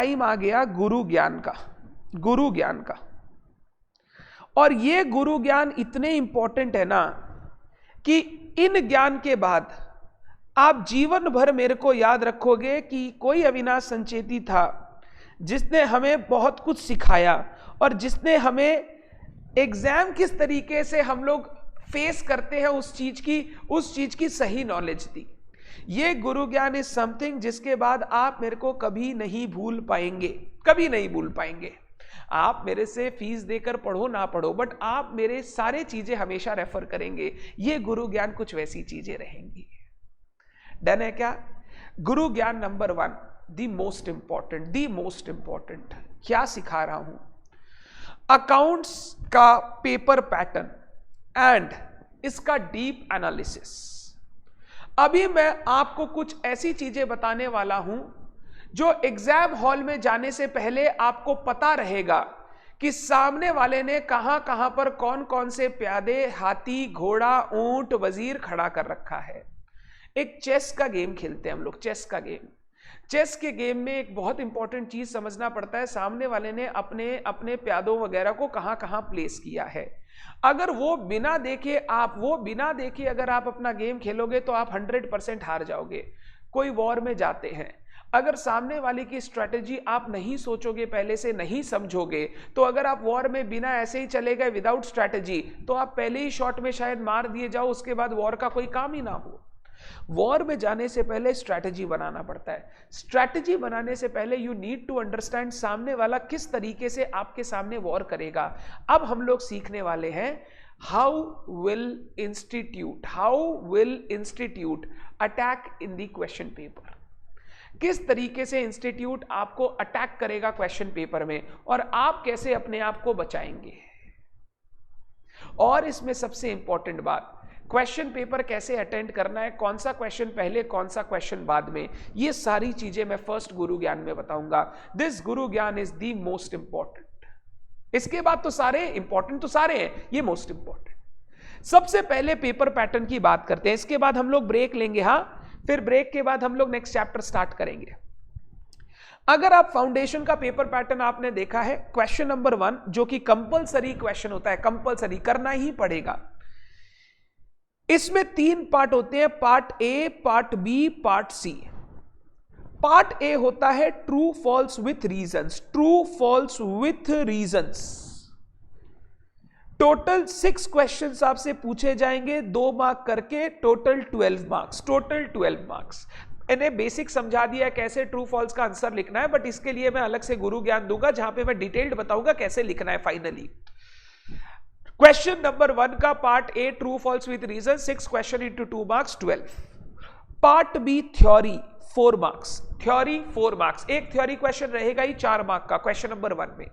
Time आ गया गुरु ज्ञान का, गुरु ज्ञान का। और ये गुरु ज्ञान इतने इंपॉर्टेंट है ना कि इन ज्ञान के बाद आप जीवन भर मेरे को याद रखोगे कि कोई अविनाश संचेती था जिसने हमें बहुत कुछ सिखाया और जिसने हमें एग्जाम किस तरीके से हम लोग फेस करते हैं उस चीज की सही नॉलेज दी। ये गुरु ज्ञान इज समथिंग जिसके बाद आप मेरे को कभी नहीं भूल पाएंगे, कभी नहीं भूल पाएंगे। आप मेरे से फीस देकर पढ़ो ना पढ़ो, बट आप मेरे सारे चीजें हमेशा रेफर करेंगे। ये गुरु ज्ञान कुछ वैसी चीजें रहेंगी। डन है क्या? गुरु ज्ञान नंबर 1, द मोस्ट इंपॉर्टेंट क्या सिखा रहा हूं? अकाउंट्स का पेपर पैटर्न एंड इसका डीप एनालिसिस। अभी मैं आपको कुछ ऐसी चीजें बताने वाला हूं जो एग्जाम हॉल में जाने से पहले आपको पता रहेगा कि सामने वाले ने कहां कहां पर कौन कौन से प्यादे, हाथी, घोड़ा, ऊंट, वजीर खड़ा कर रखा है। एक चेस का गेम खेलते हैं हम लोग, चेस का गेम। चेस के गेम में एक बहुत इंपॉर्टेंट चीज समझना पड़ता है, सामने वाले ने अपने अपने प्यादों वगैरह को कहां कहां प्लेस किया है। अगर वो बिना देखे अगर आप अपना गेम खेलोगे तो आप 100% हार जाओगे। कोई वॉर में जाते हैं, अगर सामने वाले की स्ट्रेटेजी आप नहीं सोचोगे, पहले से नहीं समझोगे, तो अगर आप वॉर में बिना ऐसे ही चले गए विदाउट स्ट्रेटेजी, तो आप पहले ही शॉट में शायद मार दिए जाओ, उसके बाद वॉर का कोई काम ही ना हो। वॉर में जाने से पहले स्ट्रैटेजी बनाना पड़ता है। स्ट्रैटेजी बनाने से पहले यू नीड टू अंडरस्टैंड सामने वाला किस तरीके से आपके सामने वॉर करेगा। अब हम लोग सीखने वाले हैं how will institute attack in the question paper. किस तरीके से इंस्टीट्यूट आपको अटैक करेगा क्वेश्चन पेपर में और आप कैसे अपने आप को बचाएंगे। और इसमें सबसे इंपॉर्टेंट बात, क्वेश्चन पेपर कैसे अटेंड करना है, कौन सा क्वेश्चन पहले, कौन सा क्वेश्चन बाद में, ये सारी चीजें मैं फर्स्ट गुरु ज्ञान में बताऊंगा। दिस गुरु ज्ञान इज द मोस्ट इंपॉर्टेंट। इसके बाद तो सारे इंपॉर्टेंट तो सारे हैं, ये मोस्ट इंपॉर्टेंट। सबसे पहले पेपर पैटर्न की बात करते हैं, इसके बाद हम लोग ब्रेक लेंगे। हाँ, फिर ब्रेक के बाद हम लोग नेक्स्ट चैप्टर स्टार्ट करेंगे। अगर आप फाउंडेशन का पेपर पैटर्न आपने देखा है, क्वेश्चन नंबर 1 जो कि कंपलसरी क्वेश्चन होता है, कंपलसरी करना ही पड़ेगा। इसमें 3 पार्ट होते हैं, part A, part B, part C. Part A होता है true false with reasons, true false with reasons. Total 6 questions आपसे पूछे जाएंगे, 2 मार्क करके, टोटल 12 मार्क्स, टोटल 12 मार्क्स। इन्हें बेसिक समझा दिया है कैसे ट्रू फॉल्स का आंसर लिखना है, बट इसके लिए मैं अलग से गुरु ज्ञान दूंगा जहां पे मैं डिटेल्ड बताऊंगा कैसे लिखना है फाइनली। क्वेश्चन नंबर 1 का part A true false with reason, 6 question into 2 marks 12। Part B theory 4 marks, theory 4 marks, एक थ्योरी क्वेश्चन रहेगा ही 4 मार्क का क्वेश्चन नंबर 1 में।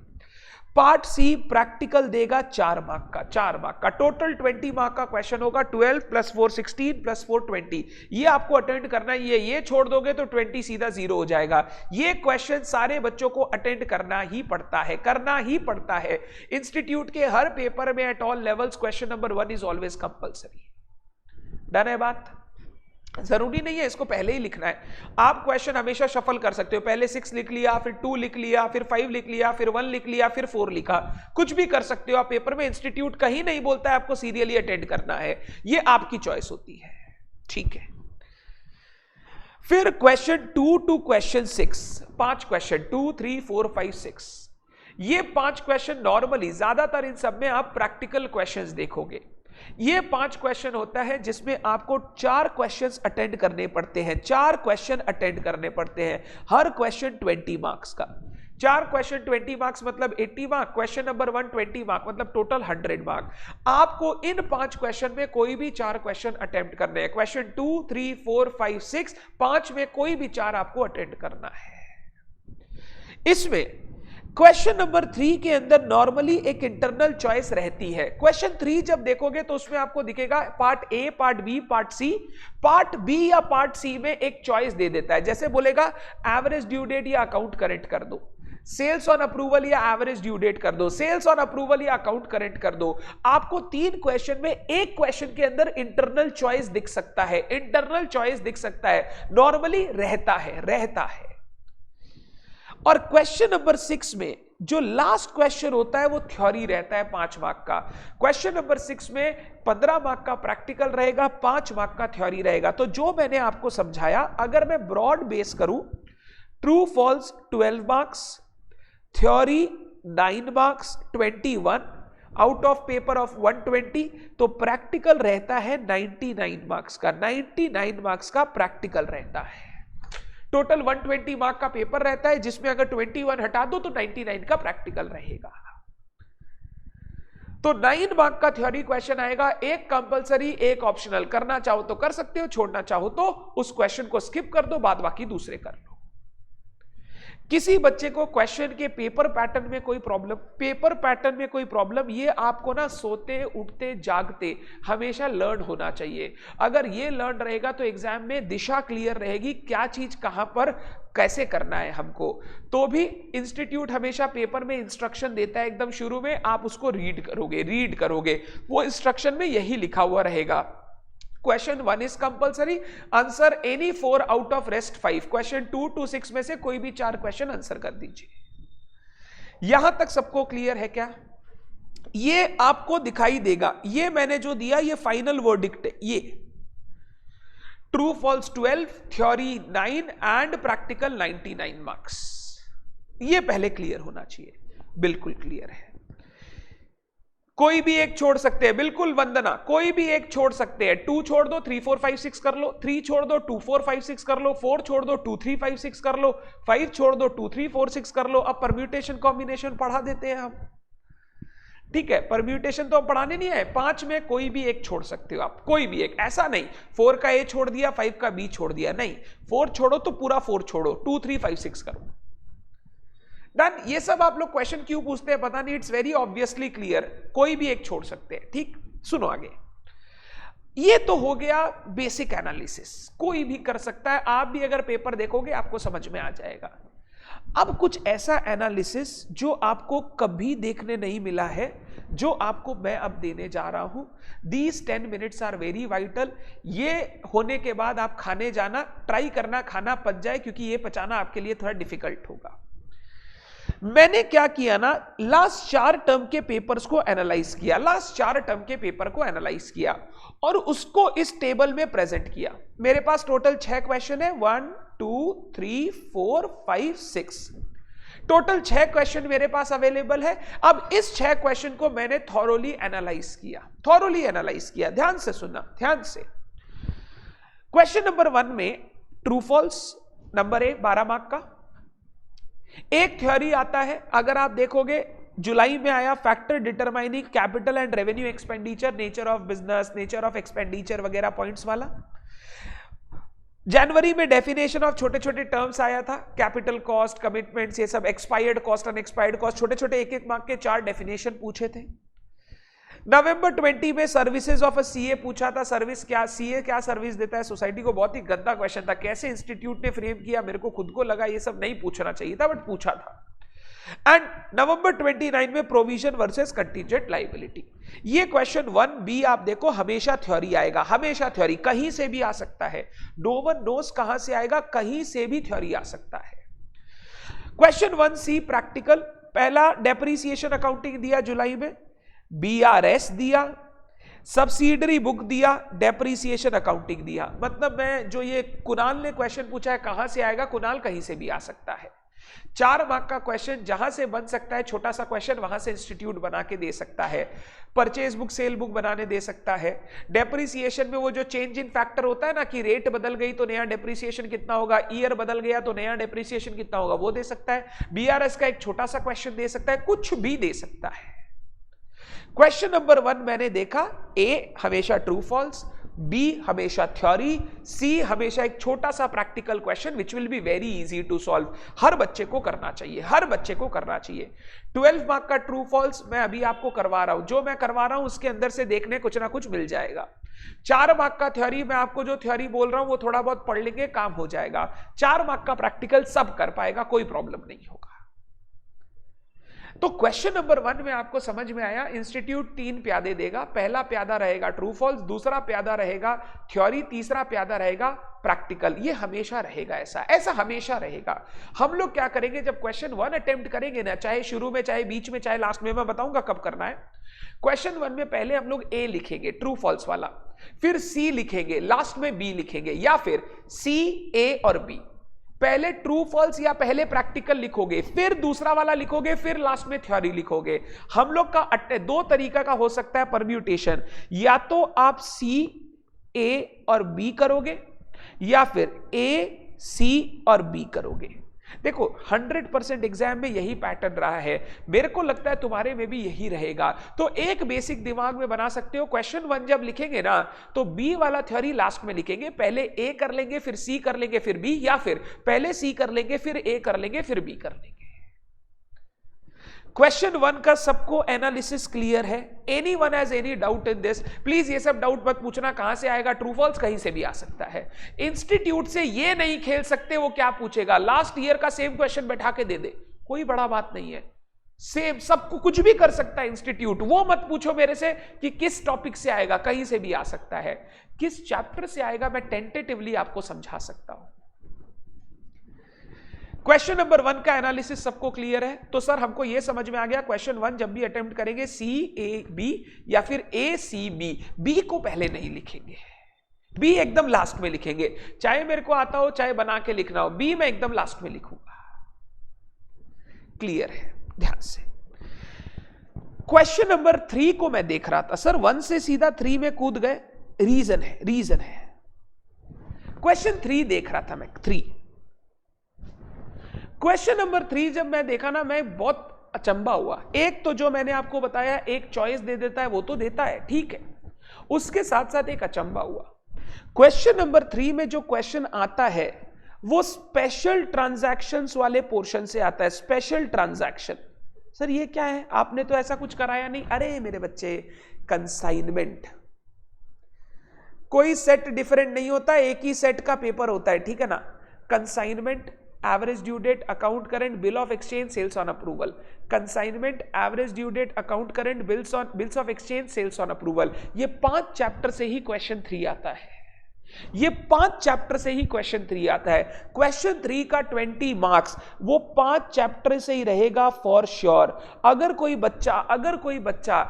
पार्ट सी प्रैक्टिकल देगा 4 मार्क का, 4 मार्क का, टोटल 20 मार्क का क्वेश्चन होगा। 12 + 4 16 + 4 20, ये आपको अटेंड करना है। ये छोड़ दोगे तो 20 सीधा 0 हो जाएगा। ये क्वेश्चन सारे बच्चों को अटेंड करना ही पड़ता है, करना ही पड़ता है। इंस्टीट्यूट के हर पेपर में at all levels question number 1 is always compulsory. Done है बात? जरूरी नहीं है इसको पहले ही लिखना है, आप क्वेश्चन हमेशा शफल कर सकते हो। पहले 6 लिख लिया, फिर 2 लिख लिया, फिर 5 लिख लिया, फिर 1 लिख लिया, फिर 4 लिखा, कुछ भी कर सकते हो आप पेपर में। इंस्टीट्यूट कहीं नहीं बोलता है आपको सीरियली अटेंड करना है, ये आपकी चॉइस होती है, ठीक है। फिर क्वेश्चन 2 टू क्वेश्चन 6, 5 क्वेश्चन 2 3 4 5 6। ये 5 क्वेश्चन नॉर्मली ज्यादातर इन सब में आप प्रैक्टिकल क्वेश्चंस देखोगे। ये 5 क्वेश्चन होता है जिसमें आपको 4 क्वेश्चंस अटेंड करने पड़ते हैं, 4 क्वेश्चन अटेंड करने पड़ते हैं, हर क्वेश्चन 20 मार्क्स का। 4 क्वेश्चन 20 मार्क्स मतलब 80 मार्क, क्वेश्चन नंबर 1 20 मार्क मतलब टोटल 100 मार्क। आपको इन 5 क्वेश्चन में कोई भी 4 क्वेश्चन अटेम्प्ट करने हैं। क्वेश्चन 2 3 4 5 6, 5 में कोई भी 4 आपको अटेंड करना है। इसमें क्वेश्चन नंबर 3 के अंदर नॉर्मली एक इंटरनल चॉइस रहती है। क्वेश्चन 3 जब देखोगे तो उसमें आपको दिखेगा part A, part B, part C. Part B या पार्ट सी में एक चॉइस दे देता है, जैसे बोलेगा एवरेज ड्यू डेट या अकाउंट करेंट कर दो, सेल्स ऑन अप्रूवल या एवरेज ड्यू डेट कर दो, सेल्स ऑन अप्रूवल या अकाउंट करेंट कर दो। आपको 3 क्वेश्चन में एक क्वेश्चन के अंदर इंटरनल चॉइस दिख सकता है, इंटरनल चॉइस दिख सकता है, नॉर्मली रहता है। और क्वेश्चन नंबर 6 में जो लास्ट क्वेश्चन होता है वो थ्योरी रहता है 5 मार्क का। क्वेश्चन नंबर 6 में 15 मार्क का प्रैक्टिकल रहेगा, 5 मार्क का थ्योरी रहेगा। तो जो मैंने आपको समझाया, अगर मैं ब्रॉड बेस करूं, true false 12 marks, theory 9 marks 21 out of paper of 120, तो प्रैक्टिकल रहता है 99 मार्क्स का। 99 मार्क्स का प्रैक्टिकल रहता है। टोटल 120 मार्क का पेपर रहता है, जिसमें अगर 21 हटा दो तो 99 का प्रैक्टिकल रहेगा। तो 9 मार्क का थ्योरी क्वेश्चन आएगा, एक कंपलसरी एक ऑप्शनल। करना चाहो तो कर सकते हो, छोड़ना चाहो तो उस क्वेश्चन को स्किप कर दो, बाद बाकी दूसरे कर लो। किसी बच्चे को क्वेश्चन के पेपर पैटर्न में कोई प्रॉब्लम, ये आपको ना सोते उठते जागते हमेशा लर्न होना चाहिए। अगर ये लर्न रहेगा तो एग्जाम में दिशा क्लियर रहेगी, क्या चीज कहां पर कैसे करना है हमको। तो भी इंस्टीट्यूट हमेशा पेपर में इंस्ट्रक्शन देता है एकदम शुरू में, आप उसको रीड करोगे, वो इंस्ट्रक्शन में यही लिखा हुआ रहेगा। Question 1 is compulsory, answer any 4 out of rest 5। Question 2 to 6 में से कोई भी 4 क्वेश्चन आंसर कर दीजिए। यहां तक सबको क्लियर है क्या? ये आपको दिखाई देगा, ये मैंने जो दिया ये फाइनल वर्डिक्ट है। ये true false 12, theory 9 and practical 99 marks. ये पहले क्लियर होना चाहिए। बिल्कुल क्लियर है, कोई भी एक छोड़ सकते हैं। बिल्कुल वंदना, कोई भी एक छोड़ सकते हैं। 2 छोड़ दो, 3 4 5 6 कर लो, 3 छोड़ दो, 2 4 5 6 कर लो, 4 छोड़ दो, 2 3 5 6 कर लो, 5 छोड़ दो, 2 3 4 6 कर लो। अब परम्यूटेशन कॉम्बिनेशन पढ़ा देते हैं हम, ठीक है। परम्यूटेशन तो हम पढ़ाने नहीं है, 5 में कोई भी एक छोड़ सकते हो आप, कोई भी एक। ऐसा नहीं 4 का ए छोड़ दिया, 5 का बी छोड़ दिया, नहीं। 4 छोड़ो तो पूरा 4 छोड़ो, 2 3 5 6 करो, डन। ये सब आप लोग क्वेश्चन क्यों पूछते हैं पता नहीं, इट्स वेरी ऑब्वियसली क्लियर। कोई भी एक छोड़ सकते हैं, ठीक। सुनो आगे, ये तो हो गया बेसिक एनालिसिस, कोई भी कर सकता है। आप भी अगर पेपर देखोगे आपको समझ में आ जाएगा। अब कुछ ऐसा एनालिसिस जो आपको कभी देखने नहीं मिला है, जो आपको मैं अब देने जा रहा हूं। These 10 minutes are very vital. ये होने के बाद आप खाने जाना, ट्राई करना खाना पच जाए, क्योंकि ये पचाना आपके लिए थोड़ा डिफिकल्ट होगा। मैंने क्या किया ना, लास्ट 4 टर्म के पेपर्स को एनालाइज किया, लास्ट 4 टर्म के पेपर को एनालाइज किया और उसको इस टेबल में प्रेजेंट किया। मेरे पास टोटल 6 क्वेश्चन है, 1 2 3 4 5 6, टोटल 6 क्वेश्चन मेरे पास अवेलेबल है। अब इस 6 क्वेश्चन को मैंने थॉरोली एनालाइज किया, ध्यान से सुनना, ध्यान से। क्वेश्चन नंबर 1 में ट्रू फॉल्स नंबर 1 12 मार्क का। एक थ्योरी आता है, अगर आप देखोगे जुलाई में आया, factor determining capital and revenue expenditure, nature of business, nature of expenditure वगैरह पॉइंट्स वाला। जनवरी में डेफिनेशन ऑफ छोटे छोटे टर्म्स आया था, कैपिटल कॉस्ट, कमिटमेंट्स, ये सब, एक्सपायर्ड कॉस्ट, अनएक्सपायर्ड कॉस्ट, छोटे छोटे 1-1 मार्क के 4 डेफिनेशन पूछे थे। नवंबर 20 में सर्विसेज ऑफ अ सीए पूछा था। सर्विस क्या, सीए क्या सर्विस देता है सोसाइटी को, बहुत ही गंदा क्वेश्चन था। कैसे इंस्टीट्यूट ने फ्रेम किया, मेरे को खुद को लगा ये सब नहीं पूछना चाहिए था, बट पूछा था। एंड नवंबर 29 में प्रोविजन वर्सेस कंटीजेंट लायबिलिटी। ये क्वेश्चन 1B आप देखो, हमेशा थ्योरी आएगा, हमेशा थ्योरी, कहीं से भी आ सकता है। नो वन नोस कहां से आएगा, कहीं से भी थ्योरी आ सकता है। क्वेश्चन 1C प्रैक्टिकल, पहला डेप्रिसिएशन अकाउंटिंग दिया जुलाई में, BRS दिया, सब्सिडरी बुक दिया, डेप्रिसिएशन अकाउंटिंग दिया। मतलब मैं जो ये कुणाल ने क्वेश्चन पूछा है कहां से आएगा, कुणाल कहीं से भी आ सकता है। 4 मार्क का क्वेश्चन जहां से बन सकता है, छोटा सा क्वेश्चन वहां से इंस्टीट्यूट बना के दे सकता है। परचेज बुक, सेल बुक बनाने दे सकता है। डेप्रिसिएशन में वो जो चेंज इन फैक्टर होता है ना, कि रेट बदल गई तो नया डेप्रिसिएशन कितना होगा, ईयर बदल गया तो नया डेप्रिसिएशन कितना होगा, वो दे सकता है। BRS का एक छोटा सा क्वेश्चन दे सकता है, कुछ भी दे सकता है। क्वेश्चन नंबर 1 मैंने देखा, ए हमेशा ट्रू फॉल्स, बी हमेशा थ्योरी, सी हमेशा एक छोटा सा practical question which will be very easy to solve. हर बच्चे को करना चाहिए, हर बच्चे को करना चाहिए। 12 मार्क का ट्रू फॉल्स मैं अभी आपको करवा रहा हूं, जो मैं करवा रहा हूं उसके अंदर से देखने कुछ ना कुछ मिल जाएगा। 4 मार्क का थ्योरी, मैं आपको जो थ्योरी बोल रहा हूं वो थोड़ा बहुत पढ़ लेंगे, काम हो जाएगा। 4 मार्क का प्रैक्टिकल सब कर पाएगा, कोई प्रॉब्लम नहीं होगा। तो क्वेश्चन नंबर 1 में आपको समझ में आया, इंस्टीट्यूट 3 प्यादे देगा, पहला प्यादा रहेगा ट्रू फॉल्स, दूसरा प्यादा रहेगा थ्योरी, तीसरा प्यादा रहेगा प्रैक्टिकल। ये हमेशा रहेगा, ऐसा हमेशा रहेगा। हम लोग क्या करेंगे, जब क्वेश्चन 1 अटेम्प्ट करेंगे ना, चाहे शुरू में, चाहे बीच में, चाहे लास्ट में, मैं बताऊंगा कब करना है। क्वेश्चन 1 में पहले हम लोग ए लिखेंगे ट्रू फॉल्स वाला, फिर सी लिखेंगे, लास्ट में बी लिखेंगे, या फिर सी, ए और बी। पहले ट्रू फॉल्स या पहले प्रैक्टिकल लिखोगे, फिर दूसरा वाला लिखोगे, फिर लास्ट में थ्योरी लिखोगे। हम लोग का 2 तरीका का हो सकता है परम्यूटेशन, या तो आप सी, ए और बी करोगे, या फिर ए, सी और बी करोगे। देखो 100% एग्जाम में यही पैटर्न रहा है, मेरे को लगता है तुम्हारे में भी यही रहेगा। तो एक बेसिक दिमाग में बना सकते हो, क्वेश्चन 1 जब लिखेंगे ना तो बी वाला थ्योरी लास्ट में लिखेंगे, पहले ए कर लेंगे, फिर सी कर लेंगे, फिर बी, या फिर पहले सी कर लेंगे, फिर ए कर लेंगे, फिर बी कर लेंगे। क्वेश्चन 1 का सबको एनालिसिस क्लियर है? Anyone has any doubt in this? Please ये सब डाउट मत पूछना, कहां से आएगा ट्रू फॉल्स, कहीं से भी आ सकता है। इंस्टीट्यूट से ये नहीं खेल सकते वो क्या पूछेगा, लास्ट ईयर का सेम क्वेश्चन बैठा के दे दे, कोई बड़ा बात नहीं है, सेम सबको कुछ भी कर सकता है इंस्टीट्यूट। वो मत पूछो मेरे से कि किस टॉपिक से आएगा, कहीं से भी आ सकता है। किस चैप्टर से आएगा मैं टेंटेटिवली आपको समझा सकता हूं। क्वेश्चन नंबर 1 का एनालिसिस सबको क्लियर है? तो सर हमको यह समझ में आ गया, क्वेश्चन 1 जब भी अटेम्प्ट करेंगे सी, ए, बी, या फिर ए, सी, बी। बी को पहले नहीं लिखेंगे, बी एकदम लास्ट में लिखेंगे, चाहे मेरे को आता हो चाहे बना के लिखना हो, बी मैं एकदम लास्ट में लिखूंगा। क्लियर है? ध्यान से। क्वेश्चन नंबर 3 को मैं देख रहा था, सर 1 से सीधा 3 में कूद गए, रीजन है। क्वेश्चन 3 देख रहा था मैं, 3 क्वेश्चन नंबर 3 जब मैं देखा ना, मैं बहुत अचंभा हुआ। एक तो जो मैंने आपको बताया, एक चॉइस दे देता है, वो तो देता है, ठीक है, उसके साथ साथ एक अचंभा हुआ। क्वेश्चन नंबर 3 में जो क्वेश्चन आता है वो स्पेशल ट्रांजैक्शंस वाले पोर्शन से आता है। स्पेशल ट्रांजैक्शन, सर ये क्या है, आपने तो ऐसा कुछ कराया नहीं। अरे मेरे बच्चे, कंसाइनमेंट, कोई सेट डिफरेंट नहीं होता, एक ही सेट का पेपर होता है, ठीक है ना। Consignment, average due date, account current, bill of exchange, sales on approval. Consignment, average due date, account current, bills of exchange, sales on approval. ये 5 चैप्टर से ही क्वेश्चन 3 आता है। ये 5 चैप्टर से ही क्वेश्चन 3 आता है। क्वेश्चन 3 का 20 मार्क्स वो 5 चैप्टर से ही रहेगा फॉर श्योर। अगर कोई बच्चा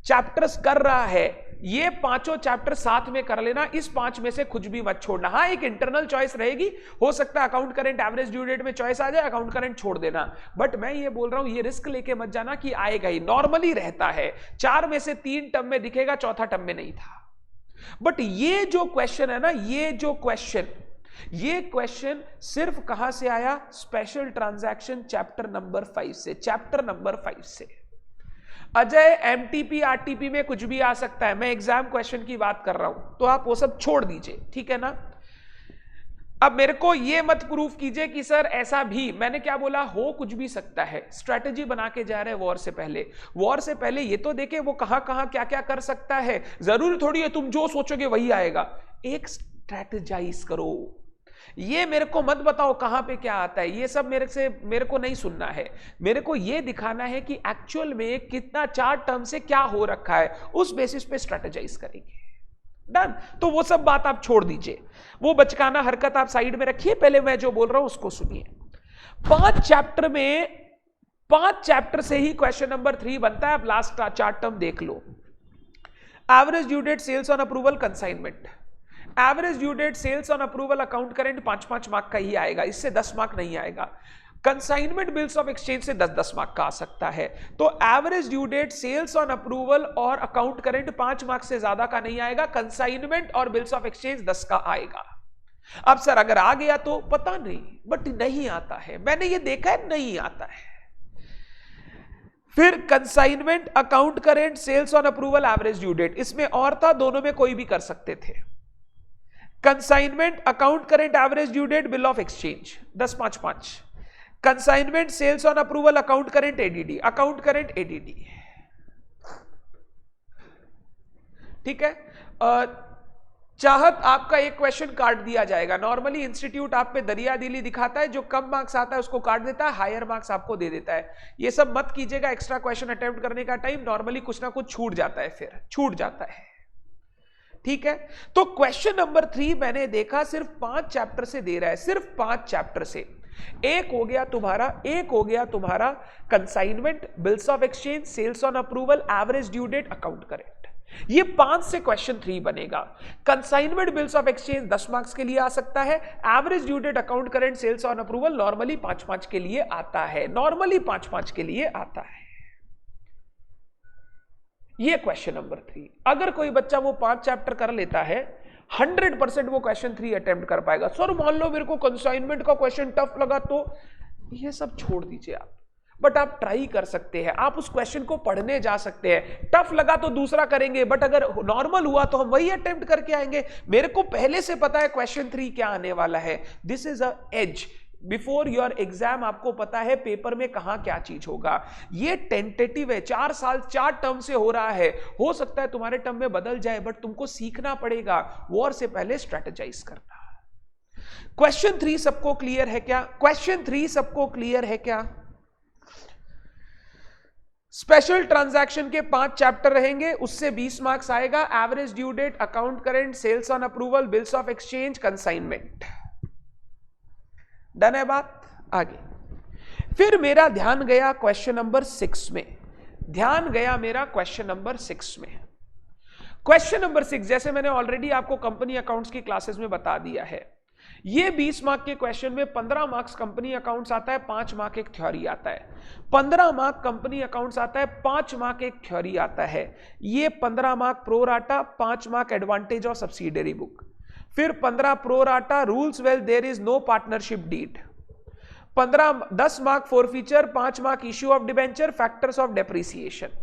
चैप्टर्स कर रहा है, ये 5 चैप्टर साथ में कर लेना, इस 5 में से कुछ भी मत छोड़ना। हाँ, एक इंटरनल चॉइस रहेगी, हो सकता है account current, average due date में चॉइस आ जाए, अकाउंट करंट छोड़ देना। बट मैं ये बोल रहा हूं, ये रिस्क लेके मत जाना कि आएगा ही, नॉर्मली रहता है। 4 में से 3 टर्म में दिखेगा, चौथा टर्म में नहीं था। बट ये जो क्वेश्चन है ना, ये क्वेश्चन सिर्फ कहां से आया, स्पेशल ट्रांजैक्शन चैप्टर नंबर 5 से। चैप्टर नंबर 5 से अजय, एमटीपी आरटीपी में कुछ भी आ सकता है, मैं एग्जाम क्वेश्चन की बात कर रहा हूं, तो आप वो सब छोड़ दीजिए, ठीक है ना। अब मेरे को ये मत प्रूफ कीजिए कि सर ऐसा भी, मैंने क्या बोला, हो कुछ भी सकता है। स्ट्रैटेजी बना के जा रहे हैं वॉर से पहले ये तो देखे वो कहां क्या क्या कर सकता है। जरूरी थोड़ी है तुम जो सोचोगे वही आएगा, एक स्ट्रैटेजाइज करो। ये मेरे को मत बताओ कहां पे क्या आता है, ये सब मेरे को नहीं सुनना है। मेरे को ये दिखाना है कि एक्चुअल में कितना 4 टर्म से क्या हो रखा है, उस बेसिस पे स्ट्रैटेजाइज करेंगे। डन। तो वो सब बात आप छोड़ दीजिए, वो बचकाना हरकत आप साइड में रखिए, पहले मैं जो बोल रहा हूं उसको सुनिए। 5 चैप्टर से ही क्वेश्चन नंबर 3 बनता है। आप लास्ट 4 टर्म देख लो। Average due date, sales on approval, consignment. Average due date, sales on approval, account current 5-5 mark का ही आएगा, इससे 10 मार्क नहीं आएगा। कंसाइनमेंट, बिल्स ऑफ एक्सचेंज से 10-10 मार्क का आ सकता है। तो average due date, sales on approval और अकाउंट करेंट 5 मार्क से ज्यादा का नहीं आएगा। कंसाइनमेंट और बिल्स ऑफ एक्सचेंज 10 का आएगा। अब सर अगर आ गया तो पता नहीं, बट नहीं आता है, मैंने ये देखा है, नहीं आता है। फिर consignment, account current, sales on approval, average due date, इसमें और था, दोनों में कोई भी कर सकते थे। Consignment, account current, average due date, bill of exchange 10-5-5। Consignment, sales on approval, account current, ADD, account current, ADD, ठीक है। चाहत आपका एक क्वेश्चन काट दिया जाएगा। नॉर्मली इंस्टीट्यूट आप पे दरिया दिली दिखाता है, जो कम मार्क्स आता है उसको काट देता है, हायर मार्क्स आपको दे देता है। ये सब मत कीजिएगा। एक्स्ट्रा क्वेश्चन अटेम्प्ट करने का टाइम नॉर्मली कुछ ना कुछ छूट जाता है, फिर छूट जाता है, ठीक है। तो क्वेश्चन नंबर 3 मैंने देखा सिर्फ 5 चैप्टर से दे रहा है, सिर्फ 5 चैप्टर से। एक हो गया तुम्हारा consignment, bills of exchange, sales on approval, average due date, account current. ये 5 से क्वेश्चन 3 बनेगा। Consignment, bills of exchange 10 marks के लिए आ सकता है। Average due date, account current, sales on approval normally 5-5 के लिए आता है, नॉर्मली 5-5 के लिए आता है। ये क्वेश्चन नंबर 3। अगर कोई बच्चा वो 5 चैप्टर कर लेता है, 100% वो क्वेश्चन 3 अटेम्प्ट कर पाएगा। सर मान लो मेरे को कंसाइनमेंट का क्वेश्चन टफ लगा, तो ये सब छोड़ दीजिए आप, बट आप ट्राई कर सकते हैं, आप उस क्वेश्चन को पढ़ने जा सकते हैं। टफ लगा तो दूसरा करेंगे, बट अगर नॉर्मल हुआ तो हम वही अटेम्प्ट करके आएंगे। मेरे को पहले से पता है क्वेश्चन 3 क्या आने वाला है। This is a edge before your exam, आपको पता है पेपर में कहां क्या चीज होगा। ये टेंटेटिव है, 4 साल 4 टर्म से हो रहा है, हो सकता है तुम्हारे टर्म में बदल जाए, बट तुमको सीखना पड़ेगा वॉर से पहले स्ट्रेटेजाइज करना। क्वेश्चन 3 सबको क्लियर है क्या? क्वेश्चन 3 सबको क्लियर है क्या? स्पेशल ट्रांजैक्शन के 5 चैप्टर रहेंगे, उससे 20 मार्क्स आएगा। Average due date, account current, sales on approval, bills of exchange, consignment. Done है बात? आगे फिर मेरा ध्यान गया क्वेश्चन नंबर 6 में, ध्यान गया मेरा क्वेश्चन नंबर 6 में। क्वेश्चन नंबर 6 जैसे मैंने ऑलरेडी आपको कंपनी अकाउंट्स की क्लासेस में बता दिया है, ये 20 मार्क के क्वेश्चन में 15 मार्क्स कंपनी अकाउंट्स आता है, 5 मार्क एक थ्योरी आता है। 15 मार्क कंपनी अकाउंट्स आता है, 5 मार्क एक थ्योरी आता है। ये 15 mark pro rata, 5 mark advantage of subsidiary book, फिर 15 pro rata rules well there is no partnership deed, 10 mark for feature, 5 mark issue of debenture, factors of depreciation,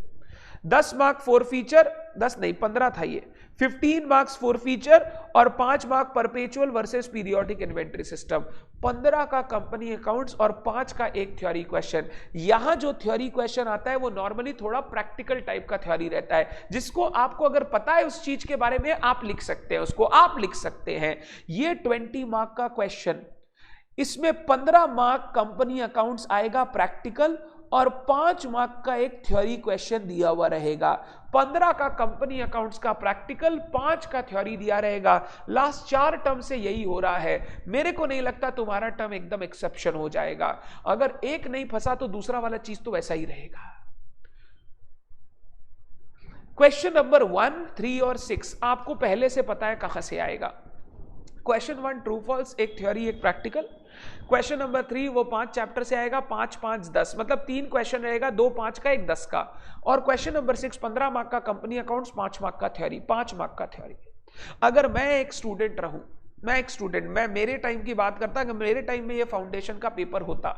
10 mark for feature, 10 नहीं 15 था ये, 15 marks for feature और 5 mark perpetual versus periodic inventory system. 15 का company accounts और 5 का एक theory question. यहां जो थ्योरी क्वेश्चन आता है वो नॉर्मली थोड़ा प्रैक्टिकल टाइप का थ्योरी रहता है, जिसको आपको अगर पता है उस चीज के बारे में आप लिख सकते हैं, उसको आप लिख सकते हैं। ये 20 मार्क का क्वेश्चन, इसमें 15 मार्क कंपनी अकाउंट्स आएगा प्रैक्टिकल और 5 मार्क का एक थ्योरी क्वेश्चन दिया हुआ रहेगा। 15 का कंपनी अकाउंट्स का प्रैक्टिकल, 5 का थ्योरी दिया रहेगा। लास्ट 4 टर्म से यही हो रहा है। मेरे को नहीं लगता तुम्हारा टर्म एकदम एक्सेप्शन हो जाएगा। अगर एक नहीं फंसा तो दूसरा वाला चीज तो वैसा ही रहेगा। क्वेश्चन नंबर 1, 3 और 6 आपको पहले से पता है कहां से आएगा। क्वेश्चन 1 ट्रू फॉल्स, एक थ्योरी एक प्रैक्टिकल। क्वेश्चन नंबर 3 वो 5 चैप्टर से आएगा, 5, 5, 10, मतलब 3 क्वेश्चन रहेगा, 2 5 का, 1 10 का। और क्वेश्चन नंबर 6 15 मार्क का कंपनी अकाउंट्स, 5 मार्क का थ्योरी, 5 मार्क का थ्योरी। अगर मैं एक स्टूडेंट रहूं, मैं मेरे टाइम की बात करता, अगर मेरे टाइम में ये फाउंडेशन का पेपर होता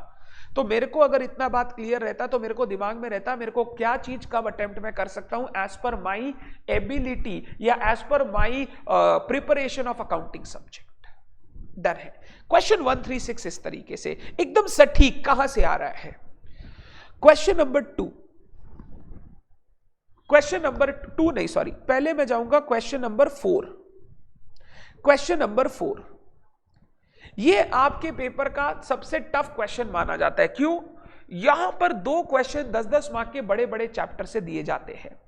तो मेरे को अगर इतना बात क्लियर रहता तो मेरे को दिमाग में रहता मेरे को क्या चीज कब अटेम्प्ट में कर सकता हूं एज पर माई एबिलिटी या as per my preparation of accounting subject. डर है। क्वेश्चन 136 इस तरीके से एकदम सटीक कहां से आ रहा है। क्वेश्चन नंबर 2, क्वेश्चन नंबर 2 नहीं सॉरी, पहले मैं जाऊंगा क्वेश्चन नंबर 4। क्वेश्चन नंबर 4 ये आपके पेपर का सबसे टफ क्वेश्चन माना जाता है। क्यों? यहां पर 2 क्वेश्चन 10-10 मार्क के बड़े बड़े चैप्टर से दिए जाते हैं।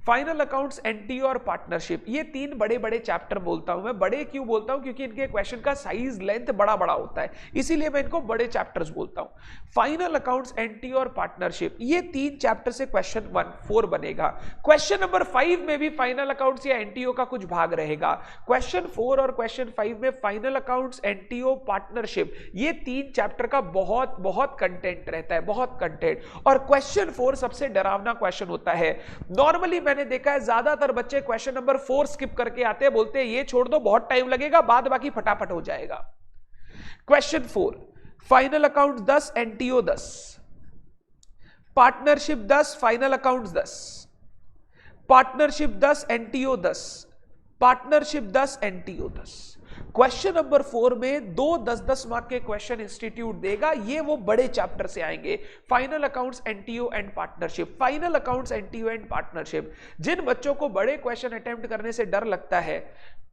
फाइनल अकाउंट्स, एनटीओ और पार्टनरशिप, ये 3 बड़े बड़े चैप्टर बोलता हूं मैं। बड़े क्यों बोलता हूं? क्योंकि इनके क्वेश्चन का साइज लेंथ बड़ा बड़ा होता है, इसीलिए मैं इनको बड़े चैप्टर्स बोलता हूं। फाइनल अकाउंट्स, एनटीओ और पार्टनरशिप, ये 3 चैप्टर से क्वेश्चन 4 बनेगा। क्वेश्चन नंबर 5 में भी फाइनल अकाउंट्स या एनटीओ का कुछ भाग रहेगा। क्वेश्चन 4 और क्वेश्चन 5 में फाइनल अकाउंट्स, एनटीओ, पार्टनरशिप, ये 3 चैप्टर का बहुत बहुत कंटेंट रहता है, बहुत कंटेंट। और क्वेश्चन 4 सबसे डरावना क्वेश्चन होता है। नॉर्मली मैंने देखा है ज्यादातर बच्चे क्वेश्चन नंबर 4 स्किप करके आते हैं, बोलते हैं ये छोड़ दो बहुत टाइम लगेगा, बाद बाकी फटाफट हो जाएगा। Question 4 final accounts 10, NTO 10, partnership 10, final accounts 10, partnership 10, NTO 10, partnership 10, NTO 10। Question number 4 में 2 10-10 मार्क के क्वेश्चन इंस्टीट्यूट देगा। ये वो बड़े चैप्टर से आएंगे, final accounts, NTO and partnership. Final accounts, NTO and partnership. जिन बच्चों को बड़े क्वेश्चन अटेम्प्ट करने से डर लगता है,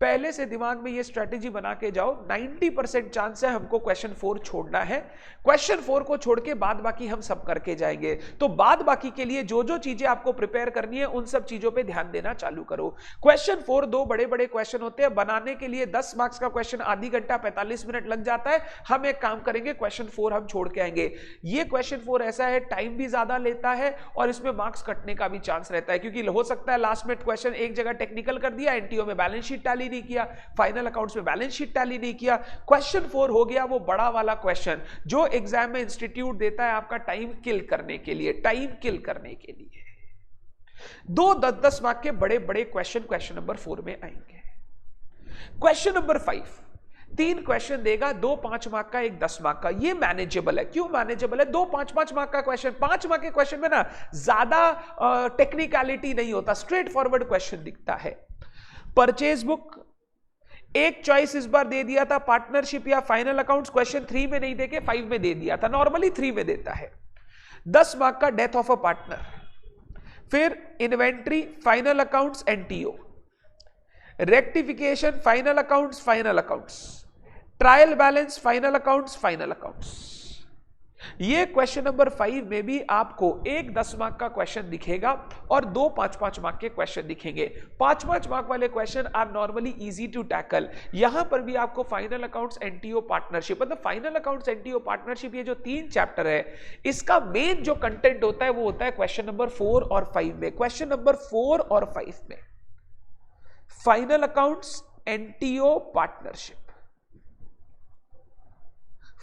पहले से दिमाग में ये स्ट्रेटेजी बना के जाओ, 90% चांस है हमको क्वेश्चन 4 छोड़ना है। क्वेश्चन 4 को छोड़ के बाद बाकी हम सब करके जाएंगे। तो बाद बाकी के लिए जो जो चीजें आपको प्रिपेयर करनी है उन सब चीजों पे ध्यान देना चालू करो। क्वेश्चन 4 दो बड़े बड़े क्वेश्चन होते हैं, बनाने के लिए 10 मार्क्स का क्वेश्चन आधी घंटा 45 मिनट लग जाता है। हम एक काम करेंगे, क्वेश्चन 4 हम छोड़ के आएंगे। ये क्वेश्चन 4 ऐसा है, टाइम भी ज्यादा लेता है और इसमें मार्क्स कटने का भी चांस रहता है, क्योंकि हो सकता है लास्ट में क्वेश्चन एक जगह टेक्निकल कर दिया, एनटीओ में बैलेंस शीट टैली नहीं किया, फाइनल अकाउंट्स में बैलेंस शीट टैली नहीं किया। क्वेश्चन 4 हो गया वो बड़ा वाला क्वेश्चन जो एग्जाम में इंस्टीट्यूट देता है आपका टाइम किल करने के लिए, टाइम किल करने के लिए। 2 10-10 मार्क के बड़े बड़े क्वेश्चन नंबर 4 में आएंगे। क्वेश्चन नंबर 5 3 क्वेश्चन देगा, 2 5 मार्क का, 1 10 मार्क का। ये मैनेजेबल है। क्यों मैनेजेबल है? 2 5-5 मार्क का क्वेश्चन, 5 मार्क के क्वेश्चन में ना ज्यादा टेक्निकलिटी नहीं होता, स्ट्रेट फॉरवर्ड क्वेश्चन दिखता है। परचेज बुक एक चॉइस इस बार दे दिया था, पार्टनरशिप या फाइनल अकाउंट्स, क्वेश्चन 3 में नहीं देके 5 में दे दिया था, नॉर्मली 3 में देता है। 10 मार्क का डेथ ऑफ अ पार्टनर, फिर inventory, final accounts, NTO, rectification, final accounts, final accounts, trial balance, final accounts, final accounts. ये क्वेश्चन नंबर 5 में भी आपको एक 10 मार्क का क्वेश्चन दिखेगा और 2 5-5 मार्क के क्वेश्चन दिखेंगे। 5-5 मार्क वाले question are normally easy to tackle. यहां पर भी आपको फाइनल अकाउंट्स, एनटीओ, पार्टनरशिप, मतलब फाइनल अकाउंट्स, एनटीओ, पार्टनरशिप, ये जो 3 चैप्टर है इसका मेन जो कंटेंट होता है वो होता है क्वेश्चन नंबर 4 और 5 में। क्वेश्चन नंबर 4 और 5 में final accounts, NTO, partnership,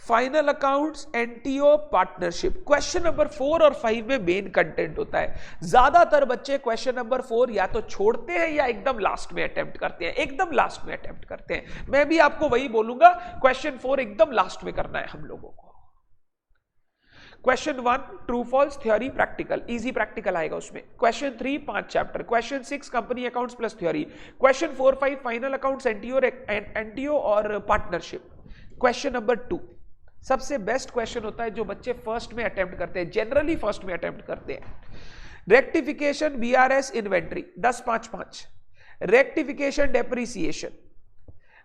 final accounts, NTO, partnership, question number 4 और 5 में मेन कंटेंट होता है। ज्यादातर बच्चे क्वेश्चन नंबर 4 या तो छोड़ते हैं या एकदम लास्ट में अटेम्प्ट करते हैं, एकदम लास्ट में अटेम्प्ट करते हैं। मैं भी आपको वही बोलूंगा, क्वेश्चन 4 एकदम लास्ट में करना है हम लोगों को। Question 1 true false, theory, practical, easy practical आएगा उसमें। Question 3 5 chapter, question 6 company accounts plus theory, question 4 5 final accounts, NTO और पार्टनरशिप। क्वेश्चन नंबर 2 सबसे बेस्ट क्वेश्चन होता है जो बच्चे फर्स्ट में अटेम्प्ट करते हैं, जनरली फर्स्ट में अटेम्प्ट करते हैं। Rectification, BRS, inventory, 10 5 5, rectification, depreciation,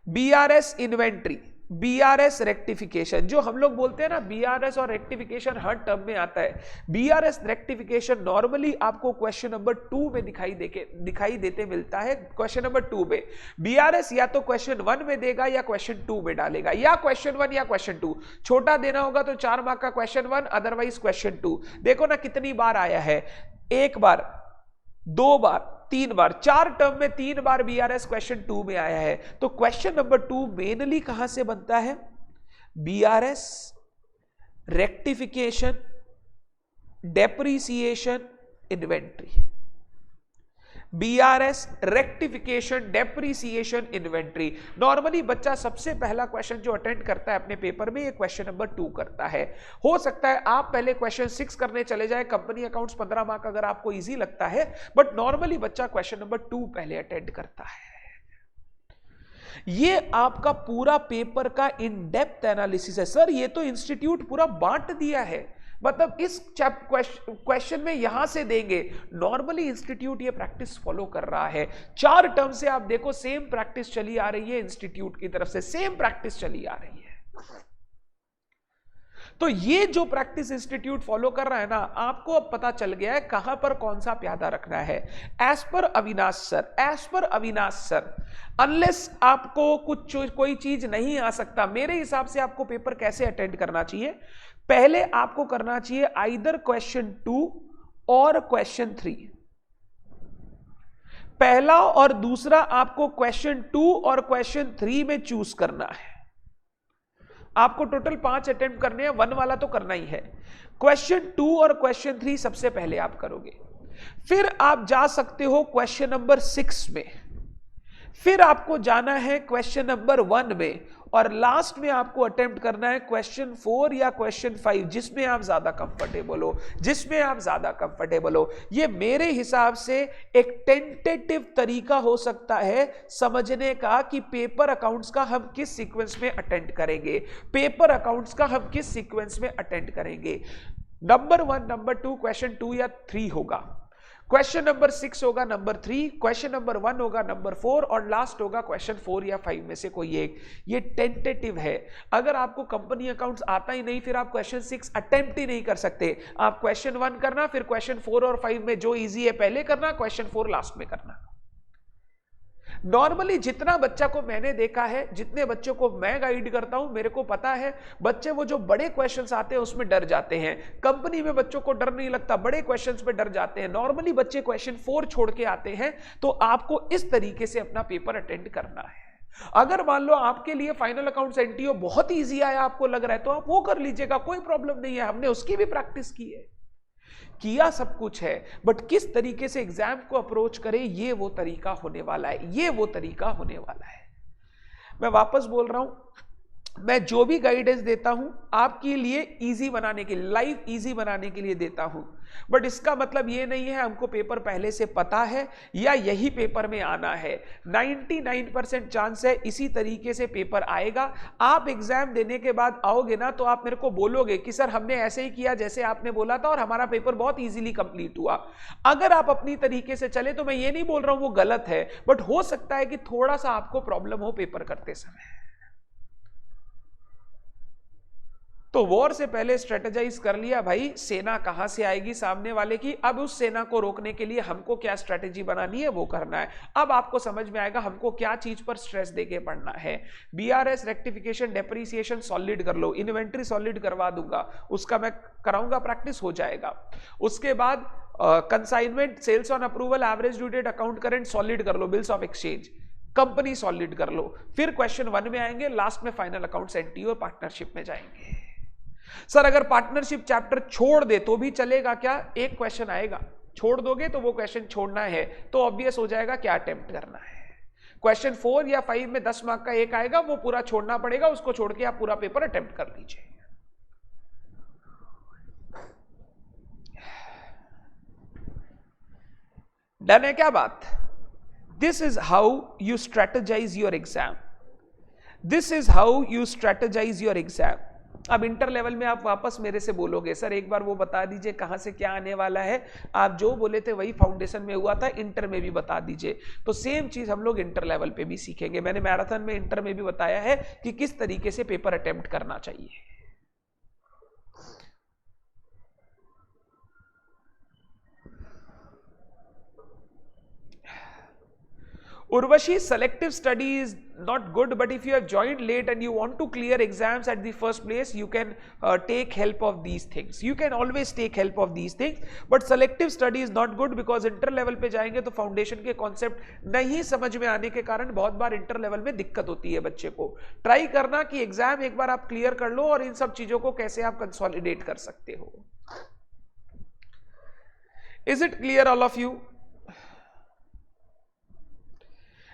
BRS, inventory, BRS, rectification. जो हम लोग बोलते हैं ना बीआरएस और रेक्टिफिकेशन हर टर्म में आता है। बीआरएस रेक्टिफिकेशन नॉर्मली आपको क्वेश्चन नंबर 2 में दिखाई देते मिलता है। क्वेश्चन नंबर 2 में बीआरएस या तो क्वेश्चन 1 में देगा या क्वेश्चन 2 में डालेगा, या क्वेश्चन 1 या क्वेश्चन 2। छोटा देना होगा तो 4 मार्क का क्वेश्चन 1, अदरवाइज क्वेश्चन 2। देखो ना कितनी बार आया है, 1 बार, 2 बार, 3 बार, 4 टर्म में 3 बार बीआरएस क्वेश्चन 2 में आया है। तो क्वेश्चन नंबर 2 मेनली कहां से बनता है? BRS, rectification, depreciation, inventory. BRS, rectification, depreciation, inventory. Normally बच्चा सबसे पहला क्वेश्चन जो अटेंड करता है अपने पेपर में ये क्वेश्चन नंबर 2 करता है। हो सकता है आप पहले क्वेश्चन 6 करने चले जाए, कंपनी अकाउंट्स 15 मार्क अगर आपको इजी लगता है, बट नॉर्मली बच्चा क्वेश्चन नंबर 2 पहले अटेंड करता है। ये आपका पूरा पेपर का इन डेप्थ एनालिसिस है। सर ये तो इंस्टीट्यूट पूरा बांट दिया है, मतलब इस क्वेश्चन में यहां से देंगे। नॉर्मली इंस्टीट्यूट ये प्रैक्टिस फॉलो कर रहा है। 4 टर्म से आप देखो सेम प्रैक्टिस चली आ रही है, इंस्टीट्यूट की तरफ से सेम प्रैक्टिस चली आ रही है। तो ये जो प्रैक्टिस इंस्टीट्यूट फॉलो कर रहा है ना, आपको अब पता चल गया है कहां पर कौन सा प्यादा रखना है। As per Avinash sir, unless आपको कोई चीज नहीं आ सकता, मेरे हिसाब से आपको पेपर कैसे अटेंड करना चाहिए? पहले आपको करना चाहिए आइदर क्वेश्चन 2 और क्वेश्चन 3। पहला और दूसरा आपको क्वेश्चन 2 और क्वेश्चन 3 में चूज करना है। आपको टोटल 5 अटेम्प्ट करने हैं, 1 वाला तो करना ही है। क्वेश्चन 2 और क्वेश्चन 3 सबसे पहले आप करोगे, फिर आप जा सकते हो क्वेश्चन नंबर 6 में, फिर आपको जाना है क्वेश्चन नंबर 1 में, और लास्ट में आपको अटेम्प्ट करना है क्वेश्चन 4 या क्वेश्चन 5, जिसमें आप ज्यादा कंफर्टेबल हो। ये मेरे हिसाब से एक टेंटेटिव तरीका हो सकता है समझने का कि पेपर अकाउंट्स का हम किस सीक्वेंस में अटेंड करेंगे। नंबर 1 नंबर 2 क्वेश्चन 2 या 3 होगा। क्वेश्चन नंबर 6 होगा नंबर 3, क्वेश्चन नंबर 1 होगा नंबर 4 और लास्ट होगा क्वेश्चन 4 या 5 में से कोई एक। ये टेंटेटिव है। अगर आपको कंपनी अकाउंट्स आता ही नहीं फिर आप क्वेश्चन 6 अटेम्प्ट ही नहीं कर सकते। आप क्वेश्चन 1 करना, फिर क्वेश्चन 4 और 5 में जो इजी है पहले करना, क्वेश्चन 4 लास्ट में करना। नॉर्मली जितना बच्चा को मैंने देखा है, जितने बच्चों को मैं गाइड करता हूं, मेरे को पता है बच्चे वो जो बड़े क्वेश्चंस आते हैं उसमें डर जाते हैं। कंपनी में बच्चों को डर नहीं लगता, बड़े क्वेश्चंस पे डर जाते हैं। नॉर्मली बच्चे क्वेश्चन 4 छोड़ के आते हैं। तो आपको इस तरीके से अपना पेपर अटेंड करना है। अगर मान लो आपके लिए फाइनल अकाउंट्स एनटीओ बहुत ईजी आया, आपको लग रहा है, तो आप वो कर लीजिएगा, कोई प्रॉब्लम नहीं है। हमने उसकी भी प्रैक्टिस की है, किया सब कुछ है, बट किस तरीके से एग्जाम को अप्रोच करें ये वो तरीका होने वाला है, ये वो तरीका होने वाला है। मैं वापस बोल रहा हूं, मैं जो भी गाइडेंस देता हूं आपके लिए इजी बनाने के लिए, लाइफ इजी बनाने के लिए देता हूं। बट इसका मतलब ये नहीं है हमको पेपर पहले से पता है या यही पेपर में आना है। 99% चांस है इसी तरीके से पेपर आएगा। आप एग्जाम देने के बाद आओगे ना तो आप मेरे को बोलोगे कि सर हमने ऐसे ही किया जैसे आपने बोला था और हमारा पेपर बहुत इजीली कंप्लीट हुआ। अगर आप अपनी तरीके से चले तो मैं ये नहीं बोल रहा हूं वो गलत है, बट हो सकता है कि थोड़ा सा आपको प्रॉब्लम हो पेपर करते समय। तो वॉर से पहले स्ट्रेटेजाइज कर लिया भाई, सेना कहां से आएगी सामने वाले की, अब उस सेना को रोकने के लिए हमको क्या स्ट्रेटेजी बनानी है वो करना है। अब आपको समझ में आएगा हमको क्या चीज पर स्ट्रेस देके पढ़ना है। बीआरएस, रेक्टिफिकेशन, डेप्रिसिएशन सॉलिड कर लो, इन्वेंट्री सॉलिड करवा दूंगा, उसका मैं कराऊंगा, प्रैक्टिस हो जाएगा। उसके बाद consignment, sales on approval, average due date, account current solid कर लो, bills of exchange, company solid कर लो। फिर क्वेश्चन 1 में आएंगे, लास्ट में फाइनल अकाउंट्स एनटीओ और पार्टनरशिप में जाएंगे। सर अगर पार्टनरशिप चैप्टर छोड़ दे तो भी चलेगा क्या? एक क्वेश्चन आएगा, छोड़ दोगे तो वो क्वेश्चन छोड़ना है, तो ऑब्वियस हो जाएगा क्या अटेम्प्ट करना है। क्वेश्चन 4 या 5 में 10 मार्क का एक आएगा, वो पूरा छोड़ना पड़ेगा, उसको छोड़ के आप पूरा पेपर अटेम्प्ट कर लीजिए। डन है क्या बात? This is how you strategise your exam, this is how you strategise your exam. अब इंटर लेवल में आप वापस मेरे से बोलोगे सर एक बार वो बता दीजिए कहां से क्या आने वाला है, आप जो बोले थे वही फाउंडेशन में हुआ था, इंटर में भी बता दीजिए। तो सेम चीज हम लोग इंटर लेवल पे भी सीखेंगे। मैंने मैराथन में, इंटर में भी बताया है कि किस तरीके से पेपर अटेम्प्ट करना चाहिए। Urvashi, selective study is not good, but if you have joined late and you want to clear exams at the first place, you can take help of these things. You can always take help of these things, but selective study is not good because inter level पे जाएंगे तो foundation के concept नहीं समझ में आने के कारण बहुत बार इंटर लेवल में दिक्कत होती है बच्चे को। ट्राई करना कि एग्जाम एक बार आप क्लियर कर लो और इन सब चीजों को कैसे आप कंसोलिडेट कर सकते हो। Is it clear all of you?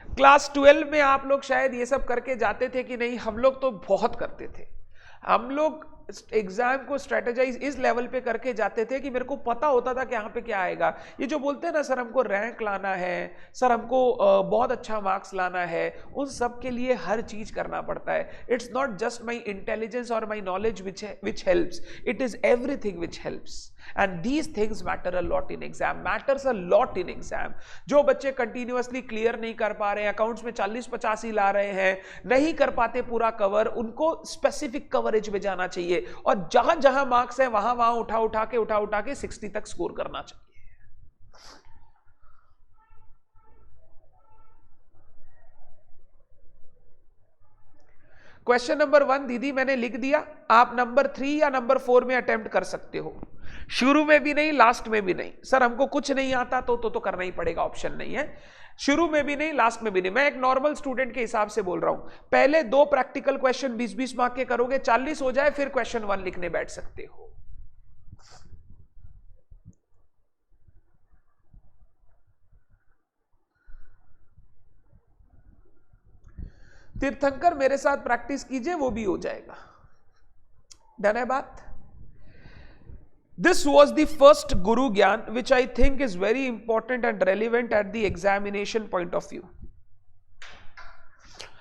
Class 12 में आप लोग शायद ये सब करके जाते थे कि नहीं? हम लोग तो बहुत करते थे। हम लोग एग्जाम को स्ट्रेटेजाइज इस लेवल पे करके जाते थे कि मेरे को पता होता था कि यहाँ पे क्या आएगा। ये जो बोलते हैं ना सर हमको रैंक लाना है, सर हमको बहुत अच्छा मार्क्स लाना है, उन सब के लिए हर चीज करना पड़ता है। It's not just my intelligence और my knowledge which helps, it is everything which helps, and these things matter a lot in exam, matters a lot in exam। जो बच्चे कंटिन्यूअसली क्लियर नहीं कर पा रहे हैं, अकाउंट्स में 40-50 ही ला रहे हैं, नहीं कर पाते पूरा कवर, उनको स्पेसिफिक कवरेज में जाना चाहिए और जहां जहां मार्क्स है वहां वहां उठा के 60 तक स्कोर करना चाहिए। क्वेश्चन नंबर 1 दीदी मैंने लिख दिया, आप नंबर 3 या नंबर 4 में अटेम्प्ट कर सकते हो। शुरू में भी नहीं, लास्ट में भी नहीं। सर हमको कुछ नहीं आता तो करना ही पड़ेगा, ऑप्शन नहीं है। शुरू में भी नहीं, लास्ट में भी नहीं। मैं एक नॉर्मल स्टूडेंट के हिसाब से बोल रहा हूं। पहले 2 प्रैक्टिकल क्वेश्चन 20-20 मार्क के करोगे, 40 हो जाए, फिर क्वेश्चन 1 लिखने बैठ सकते हो। तीर्थंकर मेरे साथ प्रैक्टिस कीजिए, वो भी हो जाएगा। डन है बात? This was the first Guru Gyan, which I think is very important and relevant at the examination point of view.